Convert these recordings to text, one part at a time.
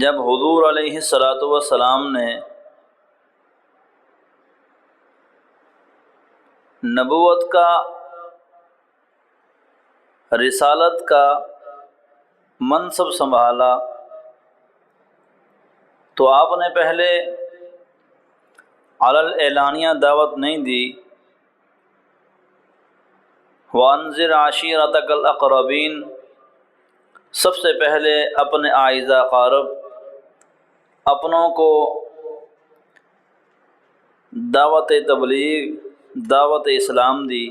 جب حضور علیہ الصلاۃ والسلام نے نبوت کا، رسالت کا منصب سنبھالا تو آپ نے پہلے علی الاعلانیہ دعوت نہیں دی، وانذر عشیرتک الاقربین، سب سے پہلے اپنے اعزا اقارب، اپنوں کو دعوت تبلیغ، دعوت اسلام دی۔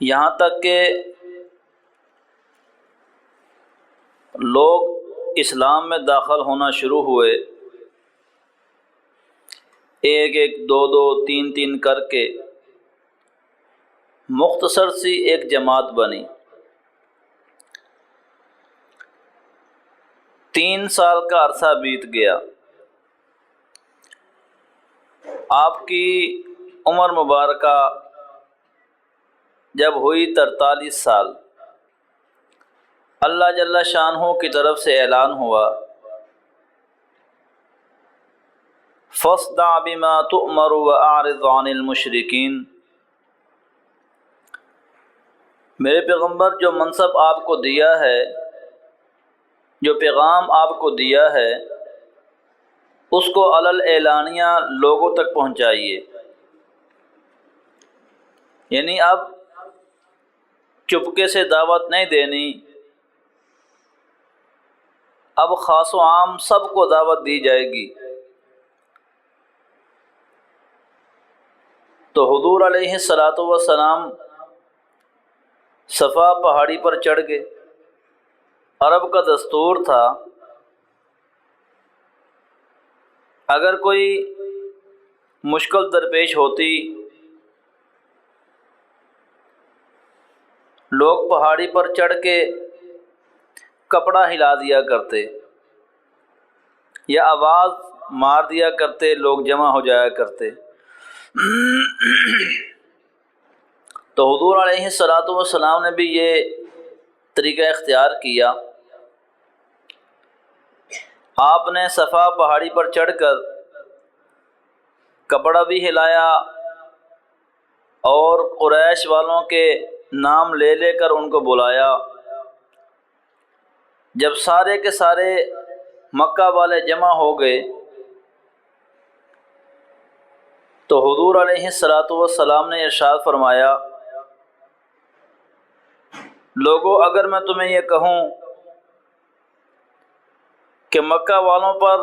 یہاں تک کہ لوگ اسلام میں داخل ہونا شروع ہوئے، ایک ایک، دو دو، تین تین کر کے مختصر سی ایک جماعت بنی۔ 3 سال کا عرصہ بیت گیا۔ آپ کی عمر مبارکہ جب ہوئی 43 سال، اللہ جل شانہ کی طرف سے اعلان ہوا، فاصدع بما تؤمر واعرض عن المشرکین۔ میرے پیغمبر جو منصب آپ کو دیا ہے، جو پیغام آپ کو دیا ہے، اس کو علی الاعلانیہ لوگوں تک پہنچائیے۔ یعنی اب چپکے سے دعوت نہیں دینی، اب خاص و عام سب کو دعوت دی جائے گی۔ تو حضور علیہ الصلاۃ والسلام صفا پہاڑی پر چڑھ گئے۔ عرب کا دستور تھا، اگر کوئی مشکل درپیش ہوتی، لوگ پہاڑی پر چڑھ کے کپڑا ہلا دیا کرتے یا آواز مار دیا کرتے، لوگ جمع ہو جایا کرتے۔ تو حضور علیہ الصلاۃ والسلام نے بھی یہ طریقہ اختیار کیا۔ آپ نے صفا پہاڑی پر چڑھ کر کپڑا بھی ہلایا اور قریش والوں کے نام لے لے کر ان کو بلایا۔ جب سارے کے سارے مکہ والے جمع ہو گئے تو حضور علیہ الصلاۃ والسلام نے ارشاد فرمایا، لوگو اگر میں تمہیں یہ کہوں کہ مکہ والوں پر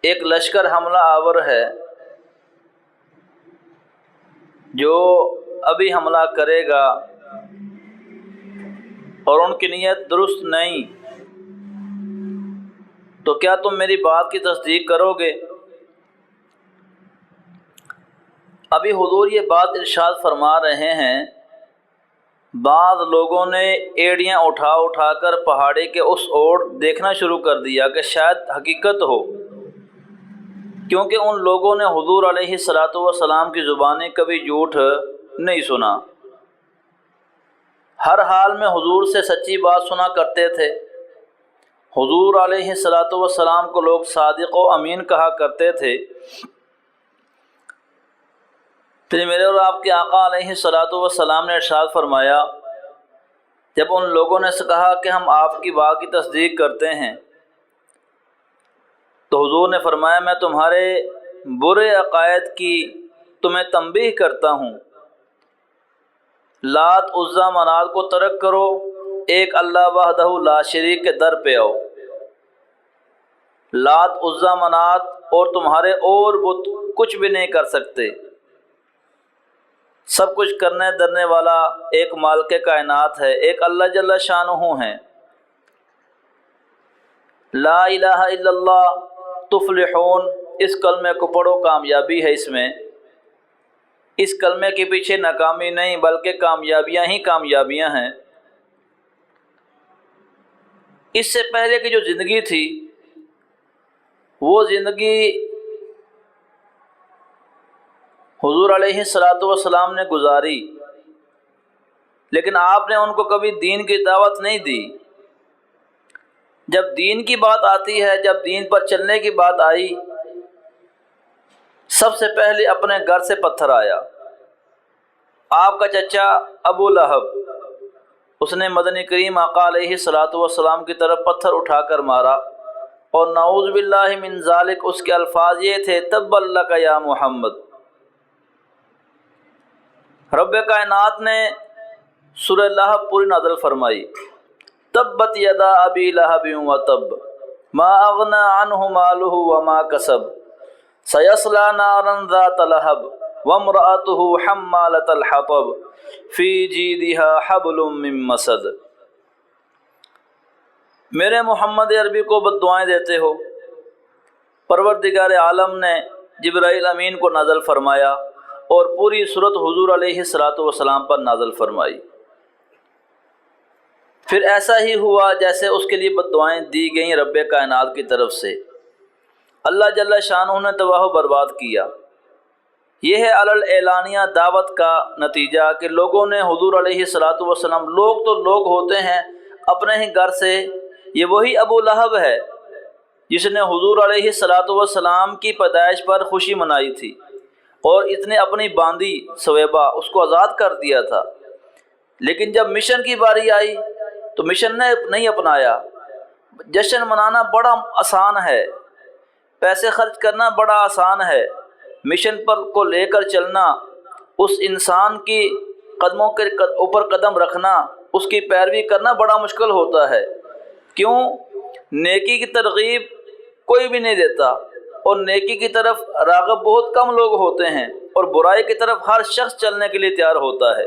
ایک لشکر حملہ آور ہے جو ابھی حملہ کرے گا اور ان کی نیت درست نہیں، تو کیا تم میری بات کی تصدیق کرو گے؟ ابھی حضور یہ بات ارشاد فرما رہے ہیں، بعض لوگوں نے ایڑیاں اٹھا اٹھا کر پہاڑی کے اس اوٹ دیکھنا شروع کر دیا کہ شاید حقیقت ہو، کیونکہ ان لوگوں نے حضور علیہ الصلاۃ والسلام کی زبانی کبھی جھوٹ نہیں سنا، ہر حال میں حضور سے سچی بات سنا کرتے تھے۔ حضور علیہ الصلاۃ والسلام کو لوگ صادق و امین کہا کرتے تھے۔ پھر میرے اور آپ کے آقا علیہ الصلاۃ والسلام نے ارشاد فرمایا، جب ان لوگوں نے کہا کہ ہم آپ کی بات کی تصدیق کرتے ہیں، تو حضور نے فرمایا، میں تمہارے برے عقائد کی تمہیں تنبیہ کرتا ہوں، لات عزا منات کو ترک کرو، ایک اللہ وحدہ لا شریک کے در پہ آؤ۔ لات عزا منات اور تمہارے اور بت کچھ بھی نہیں کر سکتے، سب کچھ کرنے درنے والا ایک مالک کائنات ہے، ایک اللہ جل شانہ ہے۔ لا الہ الا اللہ تفلحون، اس کلمے کو پڑھو، کامیابی ہے اس میں۔ اس کلمے کے پیچھے ناکامی نہیں بلکہ کامیابیاں ہی کامیابیاں ہیں۔ اس سے پہلے کی جو زندگی تھی وہ زندگی حضور علیہ الصلاۃ والسلام نے گزاری، لیکن آپ نے ان کو کبھی دین کی دعوت نہیں دی۔ جب دین کی بات آتی ہے، جب دین پر چلنے کی بات آئی، سب سے پہلے اپنے گھر سے پتھر آیا۔ آپ کا چچا ابو لہب، اس نے مدنی کریم آقا علیہ الصلاۃ والسلام کی طرف پتھر اٹھا کر مارا، اور نعوذ باللہ من ذالک اس کے الفاظ یہ تھے، تبا لک یا محمد۔ رب کائنات نے سورہ لہب پوری نازل فرمائی، تبت یدا ابی لہب وتب ما اغنی عنہ مالہ وما کسب سیصلی نارا ذات لہب وامرأتہ حمالۃ الحطب فی جیدها حبل من مسد۔ میرے محمد عربی کو بد دعائیں دیتے ہو۔ پروردگار عالم نے جبرائیل امین کو نازل فرمایا اور پوری صورت حضور علیہ الصلاۃ والسلام پر نازل فرمائی۔ پھر ایسا ہی ہوا جیسے اس کے لیے بد دعائیں دی گئیں رب کائنات کی طرف سے۔ اللہ جل شانہ نے تباہ و برباد کیا۔ یہ ہے علل اعلانیہ دعوت کا نتیجہ کہ لوگوں نے حضور علیہ الصلاۃ والسلام، لوگ تو لوگ ہوتے ہیں اپنے ہی گھر سے، یہ وہی ابو لہب ہے جس نے حضور علیہ الصلاۃ والسلام کی پیدائش پر خوشی منائی تھی اور اتنے اپنی باندی سویبہ اس کو آزاد کر دیا تھا، لیکن جب مشن کی باری آئی تو مشن نے نہیں اپنایا۔ جشن منانا بڑا آسان ہے، پیسے خرچ کرنا بڑا آسان ہے، مشن پر کو لے کر چلنا، اس انسان کی قدموں کے اوپر قدم رکھنا، اس کی پیروی کرنا بڑا مشکل ہوتا ہے۔ کیوں؟ نیکی کی ترغیب کوئی بھی نہیں دیتا، اور نیکی کی طرف راغب بہت کم لوگ ہوتے ہیں، اور برائی کی طرف ہر شخص چلنے کے لیے تیار ہوتا ہے۔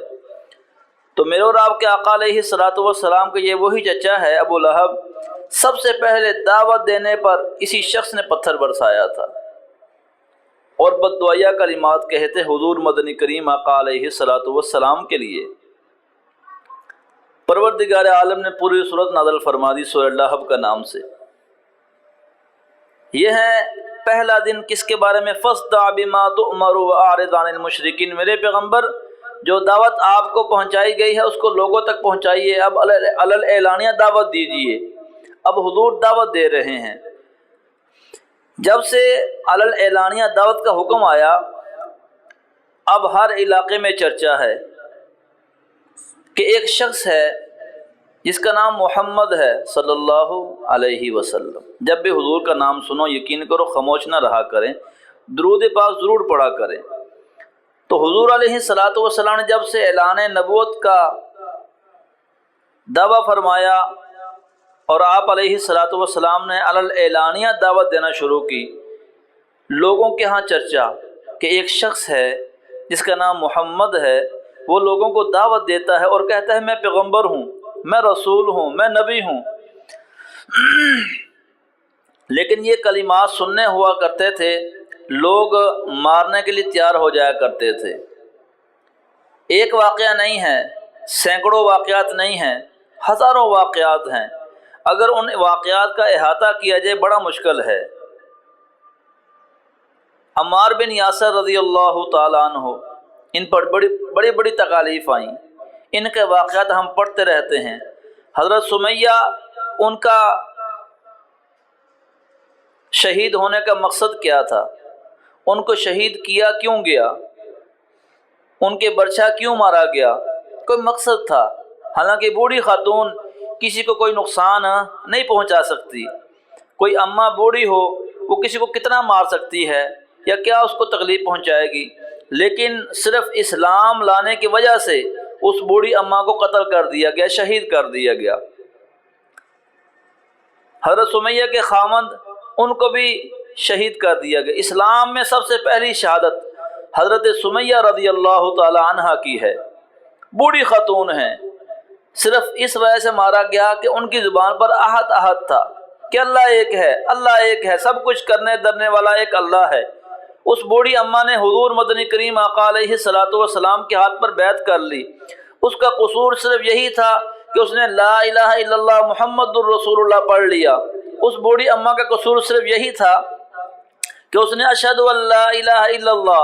تو میرے اور آپ کے آقا علیہ الصلاۃ والسلام کے یہ وہی چچا ہے ابو لہب، سب سے پہلے دعوت دینے پر اسی شخص نے پتھر برسایا تھا اور بد دعائیہ کلمات کہتے حضور مدنی کریم آقا علیہ الصلاۃ والسلام کے لیے۔ پروردگار عالم نے پوری صورت نازل فرما دی سورہ لہب کا نام سے۔ یہ ہے پہلا دن کس کے بارے میں؟ فاصدع بما تؤمر واعرض عن المشرکین۔ میرے پیغمبر جو دعوت آپ کو پہنچائی گئی ہے اس کو لوگوں تک پہنچائیے، اب علل اعلانیہ دعوت دیجیے۔ اب حضور دعوت دے رہے ہیں۔ جب سے علل اعلانیہ دعوت کا حکم آیا، اب ہر علاقے میں چرچا ہے کہ ایک شخص ہے جس کا نام محمد ہے صلی اللہ علیہ وسلم۔ جب بھی حضور کا نام سنو یقین کرو خاموش نہ رہا کریں، درود پاک ضرور پڑھا کریں۔ تو حضور علیہ الصلاۃ والسلام نے جب سے اعلان نبوت کا دعویٰ فرمایا اور آپ علیہ الصلاۃ والسلام نے علل اعلانیہ دعوت دینا شروع کی، لوگوں کے ہاں چرچا کہ ایک شخص ہے جس کا نام محمد ہے، وہ لوگوں کو دعوت دیتا ہے اور کہتا ہے میں پیغمبر ہوں، میں رسول ہوں، میں نبی ہوں۔ لیکن یہ کلمات سننے ہوا کرتے تھے، لوگ مارنے کے لیے تیار ہو جایا کرتے تھے۔ ایک واقعہ نہیں ہے، سینکڑوں واقعات نہیں ہیں، ہزاروں واقعات ہیں۔ اگر ان واقعات کا احاطہ کیا جائے بڑا مشکل ہے۔ عمار بن یاسر رضی اللہ تعالیٰ عنہ، ان پر بڑی بڑی تکالیف آئیں، ان کے واقعات ہم پڑھتے رہتے ہیں۔ حضرت سمیہ، ان کا شہید ہونے کا مقصد کیا تھا؟ ان کو شہید کیا کیوں گیا؟ ان کے برچھا کیوں مارا گیا؟ کوئی مقصد تھا۔ حالانکہ بوڑھی خاتون کسی کو کوئی نقصان نہیں پہنچا سکتی، کوئی اماں بوڑھی ہو وہ کسی کو کتنا مار سکتی ہے یا کیا اس کو تکلیف پہنچائے گی، لیکن صرف اسلام لانے کی وجہ سے اس بوڑھی اماں کو قتل کر دیا گیا، شہید کر دیا گیا۔ حضرت سمیہ کے خاوند، ان کو بھی شہید کر دیا گیا۔ اسلام میں سب سے پہلی شہادت حضرت سمیہ رضی اللہ تعالی عنہا کی ہے۔ بوڑھی خاتون ہیں، صرف اس وجہ سے مارا گیا کہ ان کی زبان پر احد احد تھا کہ اللہ ایک ہے، اللہ ایک ہے، سب کچھ کرنے درنے والا ایک اللہ ہے۔ اس بوڑھی اماں نے حضور مدنی کریم آقا علیہ الصلاۃ والسلام کے ہاتھ پر بیعت کر لی۔ اس کا قصور صرف یہی تھا کہ اس نے لا الہ الا اللہ محمد الرسول اللہ پڑھ لیا۔ اس بوڑھی اماں کا قصور صرف یہی تھا کہ اس نے اشہد ان لا الہ الا اللہ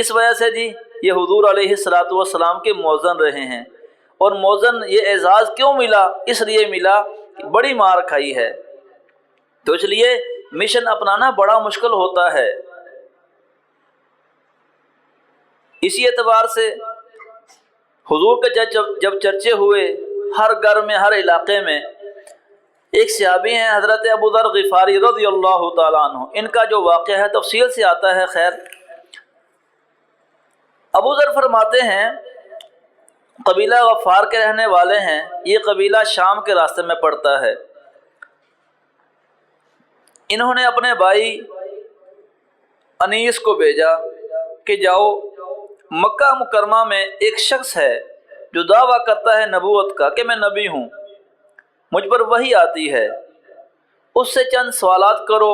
اس وجہ سے جی یہ حضور علیہ الصلوۃ والسلام کے مؤذن رہے ہیں، اور مؤذن یہ اعزاز کیوں ملا؟ اس لیے ملا کہ بڑی مار کھائی ہے، تو اس لیے مشن اپنانا بڑا مشکل ہوتا ہے۔ اسی اعتبار سے حضور کے جب چرچے ہوئے ہر گھر میں، ہر علاقے میں، ایک صحابی ہیں حضرت ابو ذر غفاری رضی اللہ تعالیٰ عنہ، ان کا جو واقعہ ہے تفصیل سے آتا ہے۔ خیر، ابو ذر فرماتے ہیں قبیلہ غفار کے رہنے والے ہیں، یہ قبیلہ شام کے راستے میں پڑتا ہے۔ انہوں نے اپنے بھائی انیس کو بھیجا کہ جاؤ، مکہ مکرمہ میں ایک شخص ہے جو دعویٰ کرتا ہے نبوت کا کہ میں نبی ہوں، مجھ پر وحی آتی ہے، اس سے چند سوالات کرو،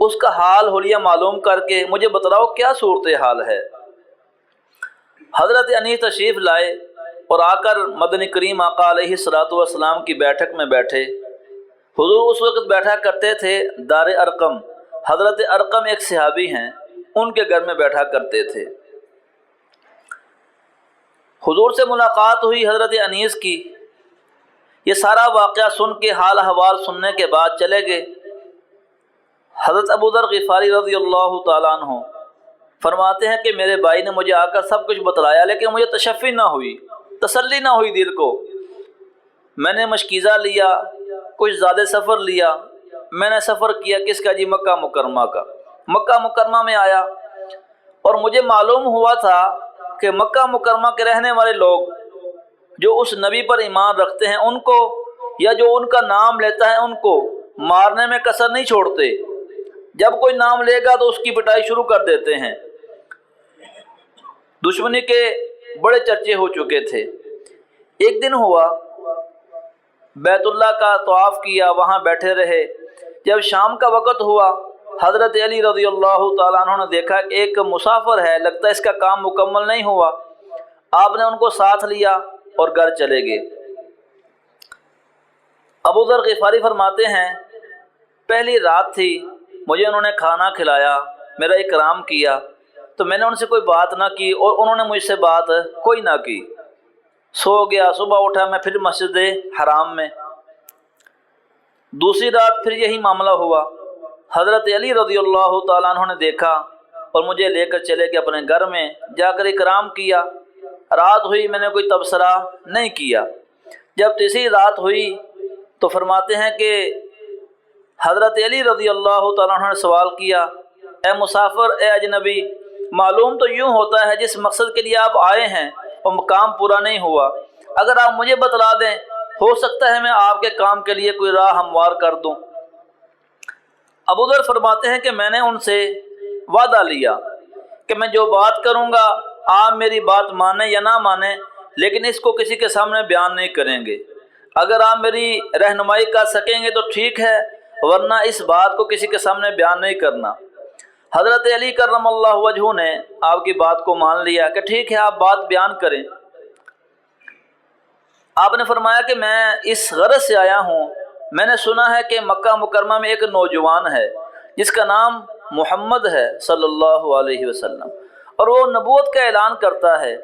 اس کا حال حلیہ معلوم کر کے مجھے بتلاؤ کیا صورتحال ہے۔ حضرت انیس تشریف لائے اور آ کر مدنی کریم آقا علیہ الصلوۃ والسلام کی بیٹھک میں بیٹھے۔ حضور اس وقت بیٹھا کرتے تھے دار ارقم، حضرت ارقم ایک صحابی ہیں، ان کے گھر میں بیٹھا کرتے تھے۔ حضور سے ملاقات ہوئی حضرت انیس کی، یہ سارا واقعہ سن کے حال احوال سننے کے بعد چلے گئے۔ حضرت ابو ذر غفاری رضی اللہ تعالیٰ عنہ فرماتے ہیں کہ میرے بھائی نے مجھے آ کر سب کچھ بتلایا، لیکن مجھے تشفی نہ ہوئی، تسلی نہ ہوئی دل کو۔ میں نے مشکیزہ لیا، کچھ زیادہ سفر لیا، میں نے سفر کیا کس کا؟ جی مکہ مکرمہ کا۔ مکہ مکرمہ میں آیا اور مجھے معلوم ہوا تھا کہ مکہ مکرمہ کے رہنے والے لوگ جو اس نبی پر ایمان رکھتے ہیں ان کو، یا جو ان کا نام لیتا ہے ان کو مارنے میں کسر نہیں چھوڑتے، جب کوئی نام لے گا تو اس کی پٹائی شروع کر دیتے ہیں۔ دشمنی کے بڑے چرچے ہو چکے تھے۔ ایک دن ہوا، بیت اللہ کا طواف کیا، وہاں بیٹھے رہے۔ جب شام کا وقت ہوا، حضرت علی رضی اللہ تعالیٰ عنہ نے دیکھا کہ ایک مسافر ہے، لگتا ہے اس کا کام مکمل نہیں ہوا۔ آپ نے ان کو ساتھ لیا اور گھر چلے گئے۔ ابو ذر غفاری فرماتے ہیں پہلی رات تھی، مجھے انہوں نے کھانا کھلایا، میرا اکرام کیا، تو میں نے ان سے کوئی بات نہ کی اور انہوں نے مجھ سے بات کوئی نہ کی۔ سو گیا، صبح اٹھا میں پھر مسجد حرام میں۔ دوسری رات پھر یہی معاملہ ہوا۔ حضرت علی رضی اللہ تعالیٰ عنہ نے دیکھا اور مجھے لے کر چلے گئے اپنے گھر میں، جا کر اکرام کیا۔ رات ہوئی، میں نے کوئی تبصرہ نہیں کیا۔ جب تیسری رات ہوئی تو فرماتے ہیں کہ حضرت علی رضی اللہ تعالیٰ عنہ نے سوال کیا، اے مسافر، اے اجنبی، معلوم تو یوں ہوتا ہے جس مقصد کے لیے آپ آئے ہیں وہ کام پورا نہیں ہوا، اگر آپ مجھے بتلا دیں ہو سکتا ہے میں آپ کے کام کے لیے کوئی راہ ہموار کر دوں۔ ابو ذر فرماتے ہیں کہ میں نے ان سے وعدہ لیا کہ میں جو بات کروں گا آپ میری بات مانیں یا نہ مانیں، لیکن اس کو کسی کے سامنے بیان نہیں کریں گے۔ اگر آپ میری رہنمائی کر سکیں گے تو ٹھیک ہے، ورنہ اس بات کو کسی کے سامنے بیان نہیں کرنا۔ حضرت علی کرم اللہ وجہہ نے آپ کی بات کو مان لیا کہ ٹھیک ہے آپ بات بیان کریں۔ آپ نے فرمایا کہ میں اس غرض سے آیا ہوں، میں نے سنا ہے کہ مکہ مکرمہ میں ایک نوجوان ہے جس کا نام محمد ہے صلی اللہ علیہ وسلم، اور وہ نبوت کا اعلان کرتا ہے،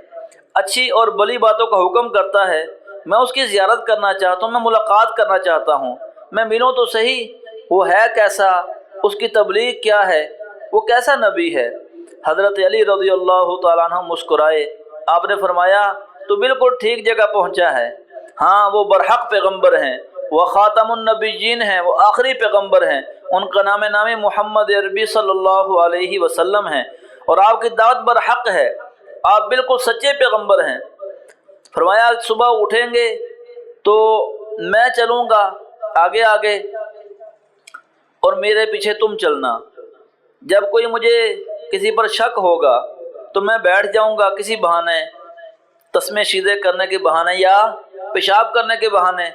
اچھی اور بلی باتوں کا حکم کرتا ہے۔ میں اس کی زیارت کرنا چاہتا ہوں، میں ملاقات کرنا چاہتا ہوں، میں ملوں تو صحیح، وہ ہے کیسا، اس کی تبلیغ کیا ہے، وہ کیسا نبی ہے۔ حضرت علی رضی اللہ تعالیٰ عنہ مسکرائے، آپ نے فرمایا تو بالکل ٹھیک جگہ پہنچا ہے، ہاں وہ برحق پیغمبر ہیں، وہ خاتم النبیین ہیں، وہ آخری پیغمبر ہیں، ان کا نام محمد عربی صلی اللہ علیہ وسلم ہے، اور آپ کی دعوت برحق ہے، آپ بالکل سچے پیغمبر ہیں۔ فرمایا صبح اٹھیں گے تو میں چلوں گا آگے آگے اور میرے پیچھے تم چلنا، جب کوئی مجھے کسی پر شک ہوگا تو میں بیٹھ جاؤں گا کسی بہانے، تسمے سیدھے کرنے کے بہانے یا پیشاب کرنے کے بہانے،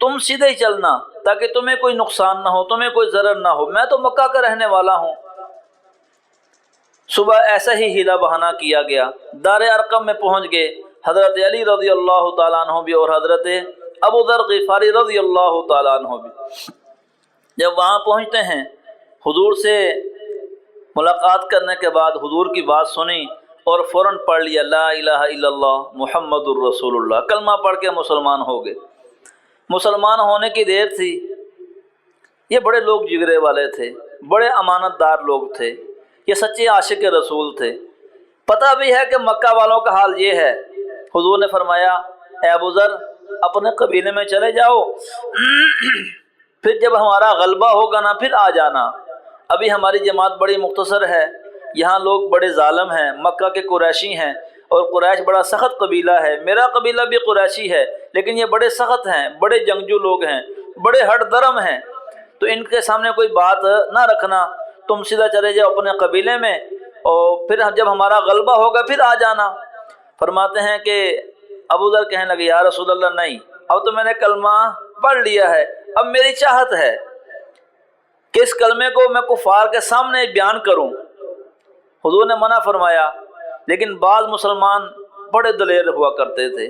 تم سیدھے ہی چلنا تاکہ تمہیں کوئی نقصان نہ ہو، تمہیں کوئی ضرر نہ ہو، میں تو مکہ کا رہنے والا ہوں۔ صبح ایسا ہی ہیلا بہانہ کیا گیا، دار ارقم میں پہنچ گئے، حضرت علی رضی اللہ تعالیٰ عنہ بھی اور حضرت ابو ذر غفاری رضی اللہ تعالیٰ عنہ بھی۔ جب وہاں پہنچتے ہیں، حضور سے ملاقات کرنے کے بعد حضور کی بات سنی، اور فوراً پڑھ لیا لا الہ الا اللہ محمد الرسول اللہ، کلمہ پڑھ کے مسلمان ہو گئے۔ مسلمان ہونے کی دیر تھی، یہ بڑے لوگ جگرے والے تھے، بڑے امانت دار لوگ تھے، یہ سچے عاشق رسول تھے۔ پتہ بھی ہے کہ مکہ والوں کا حال یہ ہے۔ حضور نے فرمایا اے ابو ذر اپنے قبیلے میں چلے جاؤ، پھر جب ہمارا غلبہ ہوگا نا پھر آ جانا، ابھی ہماری جماعت بڑی مختصر ہے، یہاں لوگ بڑے ظالم ہیں، مکہ کے قریشی ہیں، اور قریش بڑا سخت قبیلہ ہے، میرا قبیلہ بھی قریشی ہے، لیکن یہ بڑے سخت ہیں، بڑے جنگجو لوگ ہیں، بڑے ہٹ درم ہیں، تو ان کے سامنے کوئی بات نہ رکھنا، تم سیدھا چلے جاؤ اپنے قبیلے میں، اور پھر جب ہمارا غلبہ ہوگا پھر آ جانا۔ فرماتے ہیں کہ ابو ذر کہنے لگے یا رسول اللہ نہیں، اب تو میں نے کلمہ پڑھ لیا ہے، اب میری چاہت ہے کہ اس کلمے کو میں کفار کے سامنے بیان کروں۔ حضور نے منع فرمایا، لیکن بعض مسلمان بڑے دلیر ہوا کرتے تھے،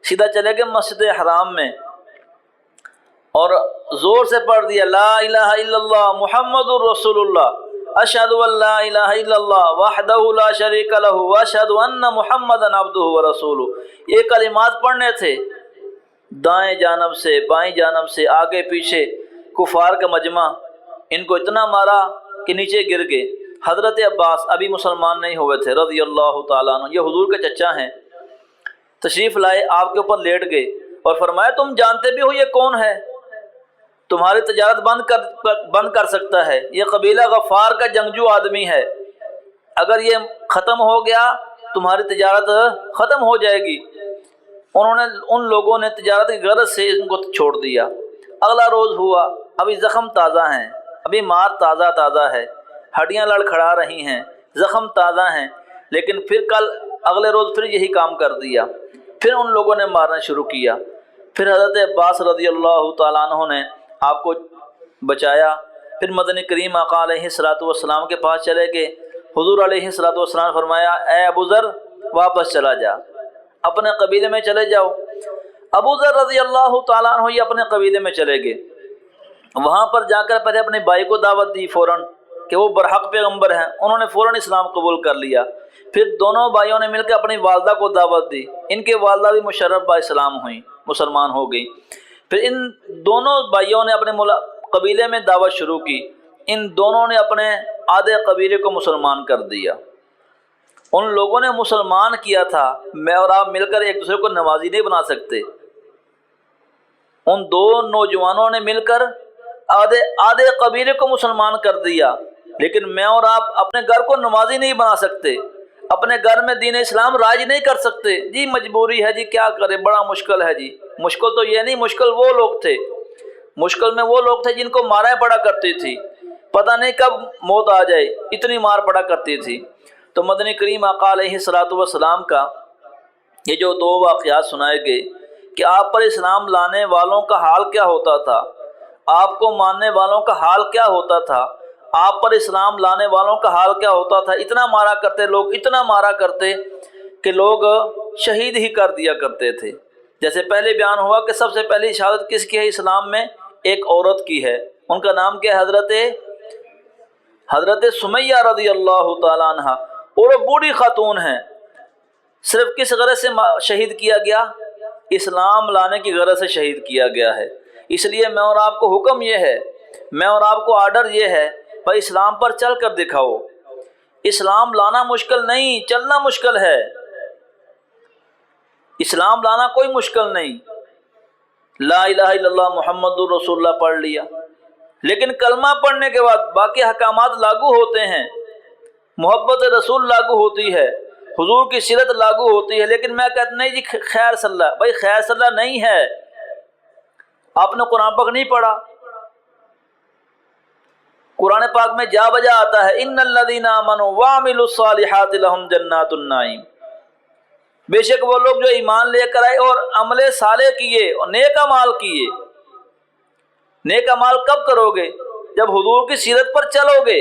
سیدھا چلے گئے مسجد حرام میں اور زور سے پڑھ دیا لا الہ الا اللہ محمد الرسول اللہ اشہد ان لا الہ الا اللہ وحدہ لا شریک لہ واشہد ان محمدا عبدہ ورسولہ۔ یہ کلمات پڑھنے تھے، دائیں جانب سے بائیں جانب سے آگے پیچھے کفار کا مجمع، ان کو اتنا مارا کہ نیچے گر گئے۔ حضرت عباس ابھی مسلمان نہیں ہوئے تھے رضی اللہ تعالیٰ عنہ، یہ حضور کے چچا ہیں، تشریف لائے، آپ کے اوپر لیٹ گئے اور فرمایا تم جانتے بھی ہو یہ کون ہے؟ تمہاری تجارت بند کر سکتا ہے، یہ قبیلہ غفار کا جنگجو آدمی ہے، اگر یہ ختم ہو گیا تمہاری تجارت ختم ہو جائے گی۔ ان لوگوں نے تجارت کی غرض سے ان کو چھوڑ دیا۔ اگلا روز ہوا، ابھی زخم تازہ ہیں، ابھی مار تازہ ہے، ہڈیاں لڑکھڑا رہی ہیں، زخم تازہ ہیں، لیکن پھر اگلے روز پھر یہی کام کر دیا، پھر ان لوگوں نے مارنا شروع کیا۔ پھر حضرت عباس رضی اللہ تعالیٰ عنہ نے آپ کو بچایا، پھر مدنی کریم آقا علیہ السلام کے پاس چلے گئے۔ حضور علیہ السلام نے فرمایا اے ابو ذر واپس چلا جا، اپنے قبیلے میں چلے جاؤ۔ ابو ذر رضی اللہ تعالیٰ عنہ یہ اپنے قبیلے میں چلے گئے، وہاں پر جا کر پہلے اپنے بھائی کو دعوت دی فوراً کہ وہ برحق پیغمبر ہیں، انہوں نے فوراً اسلام قبول کر لیا۔ پھر دونوں بھائیوں نے مل کے اپنی والدہ کو دعوت دی، ان کے والدہ بھی مشرف با اسلام ہوئیں، مسلمان ہو گئی۔ پھر ان دونوں بھائیوں نے اپنے قبیلے میں دعوت شروع کی، ان دونوں نے اپنے آدھے قبیلے کو مسلمان کر دیا۔ ان لوگوں نے مسلمان کیا تھا، میں اور آپ مل کر ایک دوسرے کو نمازی نہیں بنا سکتے۔ ان دو نوجوانوں نے مل کر آدھے قبیلے کو مسلمان کر دیا، لیکن میں اور آپ اپنے گھر کو نمازی نہیں بنا سکتے، اپنے گھر میں دین اسلام راج نہیں کر سکتے۔ جی مجبوری ہے جی، کیا کرے، بڑا مشکل ہے جی۔ مشکل تو یہ نہیں، مشکل وہ لوگ تھے، مشکل میں وہ لوگ تھے جن کو مارا پڑا کرتی تھی، پتہ نہیں کب موت آ جائے، اتنی مار پڑا کرتی تھی۔ تو مدنی کریم آقا علیہ السلام کا یہ جو دو واقعات سنائے گئے کہ آپ پر اسلام لانے والوں کا حال کیا ہوتا تھا، آپ کو ماننے والوں کا حال کیا ہوتا تھا، آپ پر اسلام لانے والوں کا حال کیا ہوتا تھا۔ اتنا مارا کرتے لوگ، اتنا مارا کرتے کہ لوگ شہید ہی کر دیا کرتے تھے۔ جیسے پہلے بیان ہوا کہ سب سے پہلی شہادت کس کی ہے اسلام میں؟ ایک عورت کی ہے، ان کا نام کیا ہے؟ حضرت سمیہ رضی اللہ تعالیٰ عنہ، اور وہ بوڑھی خاتون ہیں۔ صرف کس غرض سے شہید کیا گیا؟ اسلام لانے کی غرض سے شہید کیا گیا ہے۔ اس لیے میں اور آپ کو حکم یہ ہے، میں اور آپ کو آرڈر یہ ہے، بھائی اسلام پر چل کر دکھاؤ۔ اسلام لانا مشکل نہیں، چلنا مشکل ہے۔ اسلام لانا کوئی مشکل نہیں، لا الہ الا اللہ محمد الرسول اللہ پڑھ لیا، لیکن کلمہ پڑھنے کے بعد باقی احکامات لاگو ہوتے ہیں، محبت رسول لاگو ہوتی ہے، حضور کی سیرت لاگو ہوتی ہے۔ لیکن میں کہتا نہیں جی خیر صلی اللہ، بھائی خیر صلی اللہ نہیں ہے، آپ نے قرآن پاک نہیں پڑھا۔ قرآن پاک میں جا بجا آتا ہے ان الذین آمنوا وعملوا الصالحات لہم جنات النعیم، بے شک وہ لوگ جو ایمان لے کر آئے اور عمل صالح کیے اور نیک اعمال کیے۔ نیک اعمال کب کرو گے؟ جب حضور کی سیرت پر چلو گے۔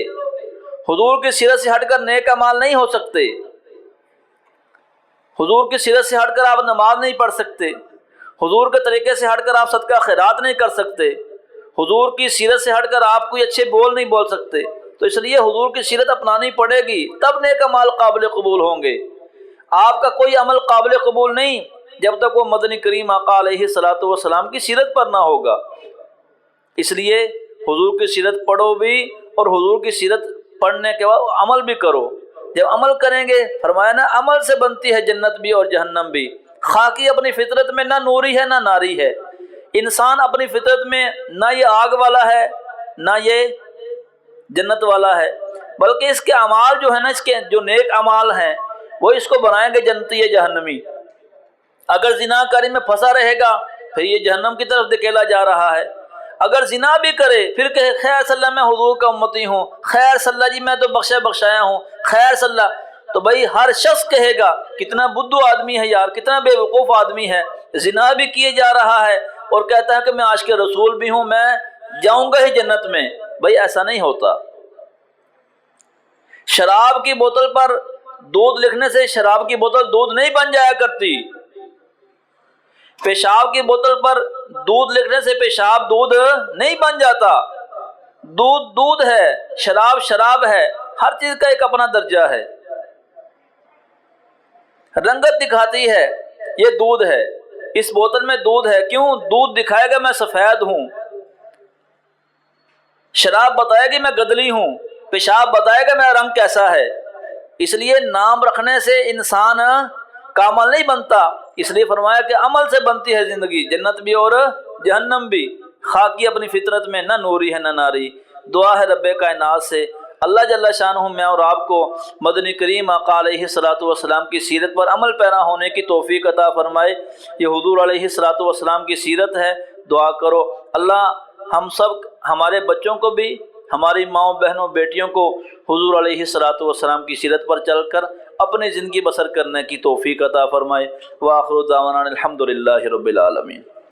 حضور کی سیرت سے ہٹ کر نیک اعمال نہیں ہو سکتے، حضور کی سیرت سے ہٹ کر آپ نماز نہیں پڑھ سکتے، حضور کے طریقے سے ہٹ کر آپ صدقہ خیرات نہیں کر سکتے، حضور کی سیرت سے ہٹ کر آپ کوئی اچھے بول نہیں بول سکتے۔ تو اس لیے حضور کی سیرت اپنانی پڑے گی، تب نیک اعمال قابل قبول ہوں گے۔ آپ کا کوئی عمل قابل قبول نہیں جب تک وہ مدنی کریم آقا علیہ الصلوۃ والسلام کی سیرت پر نہ ہوگا۔ اس لیے حضور کی سیرت پڑھو بھی، اور حضور کی سیرت پڑھنے کے بعد عمل بھی کرو۔ جب عمل کریں گے، فرمایا نا عمل سے بنتی ہے جنت بھی اور جہنم بھی۔ خاکی اپنی فطرت میں نہ نوری ہے نہ ناری ہے، انسان اپنی فطرت میں نہ یہ آگ والا ہے نہ یہ جنت والا ہے، بلکہ اس کے اعمال جو ہے نا، اس کے جو نیک اعمال ہیں وہ اس کو بنائیں گے جنتی یا جہنمی۔ اگر زنا کاری میں پھنسا رہے گا پھر یہ جہنم کی طرف دھکیلا جا رہا ہے۔ اگر زنا بھی کرے پھر کہے خیر صلی اللہ میں حضور کا امتی ہوں، خیر صلی اللہ جی میں تو بخشایا ہوں، خیر صلی اللہ، تو بھائی ہر شخص کہے گا کتنا بدھو آدمی ہے یار، کتنا بے وقوف آدمی ہے، زنا بھی کیے جا رہا ہے اور کہتا ہے کہ میں عاشق رسول بھی ہوں، میں جاؤں گا ہی جنت میں۔ بھائی ایسا نہیں ہوتا۔ شراب کی بوتل پر دودھ لکھنے سے شراب کی بوتل دودھ نہیں بن جایا کرتی، پیشاب کی بوتل پر دودھ لکھنے سے پیشاب دودھ نہیں بن جاتا۔ دودھ دودھ ہے، شراب شراب ہے، ہر چیز کا ایک اپنا درجہ ہے۔ رنگت دکھاتی ہے یہ دودھ ہے، اس بوتل میں دودھ ہے، کیوں؟ دودھ دکھائے گا میں سفید ہوں، شراب بتائے گی میں گدلی ہوں، پیشاب بتائے گا میرا رنگ کیسا ہے۔ اس لیے نام رکھنے سے انسان کا عمل نہیں بنتا، اس لیے فرمایا کہ عمل سے بنتی ہے زندگی، جنت بھی اور جہنم بھی۔ خاکی اپنی فطرت میں نہ نوری ہے نہ ناری۔ دعا ہے رب کائنات سے اللہ جل شانہ میں اور آپ کو مدنی کریم آقا علیہ الصلوۃ والسلام کی سیرت پر عمل پیرا ہونے کی توفیق عطا فرمائے۔ یہ حضور علیہ الصلوۃ والسلام کی سیرت ہے، دعا کرو اللہ ہم سب، ہمارے بچوں کو بھی، ہماری ماؤں بہنوں بیٹیوں کو حضور علیہ الصلوۃ والسلام کی سیرت پر چل کر اپنی زندگی بسر کرنے کی توفیق عطا فرمائے۔ وآخر دعوانا الحمد للہ رب العالمین۔